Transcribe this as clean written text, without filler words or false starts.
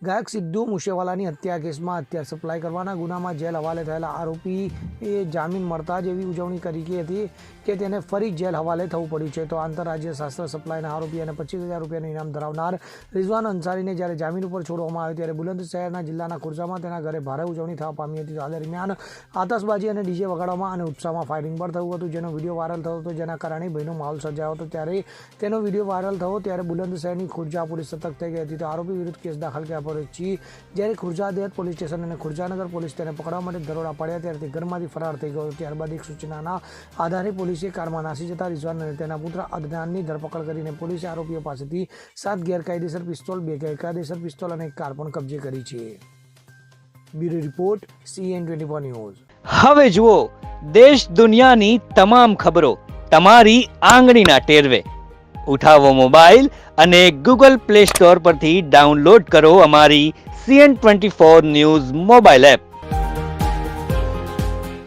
ગાયક સિદ્ધુ મૂસેવાલાની હત્યા કેસમાં હથિયાર સપ્લાય કરવાના ગુનામાં જેલ હવાલે થયેલા આરોપીએ જામીન મળતા જ એવી ઉજવણી કરી હતી કે તેને ફરી જેલ હવાલે થવું પડ્યું છે. તો આંતરરાજ્ય શસ્ત્ર સપ્લાયના આરોપી અને 25,000 રૂપિયાનું ઇનામ ધરાવનાર રિઝવાન અંસારીને જ્યારે જામીન ઉપર છોડવામાં આવ્યો ત્યારે બુલંદશહેરના જિલ્લાના ખુર્જામાં તેના ઘરે ભારે ઉજવણી થવા પામી હતી. આ દરમિયાન આતશબાજી અને ડીજે વગાડવામાં અને ઉત્સાહમાં ફાયરિંગ પણ થયું હતું, જેનો વિડીયો વાયરલ થયો હતો, જેના કારણે ભયનો માહોલ સર્જાયો હતો. ત્યારે તેનો વિડીયો વાયરલ થયો ત્યારે બુલંદશહેરની ખુર્જા પોલીસ સતર્ક થઈ ગઈ હતી. તો આરોપી વિરુદ્ધ કેસ દાખલ કર્યા પછી જ્યારે ખુર્જા દેહત પોલીસ સ્ટેશન અને ખુર્જાનગર પોલીસ તેને પકડવા માટે દરોડા પાડ્યા ત્યારે તે ઘરમાંથી ફરાર થઈ ગયો. ત્યારબાદ એક સૂચનાના આધારે પોલીસે કારમાં નાસી જતા રિઝવાન અને તેના પુત્ર અદનાનની ધરપકડ કરીને પોલીસે આરોપીઓ પાસેથી 7 ગેરકાયદેસર પિસ્તોલ, 2 ગેરકાયદેસર પિસ્તોલ અને એક કાર પણ કબજે કરી છે. Bureau report CN24 news. હવે જુઓ દેશ દુનિયાની તમામ ખબરો તમારી આંગળીના ટેરવે. ઉઠાવો મોબાઈલ અને Google Play Store પરથી ડાઉનલોડ કરો અમારી CN24 ન્યૂઝ મોબાઈલ એપ.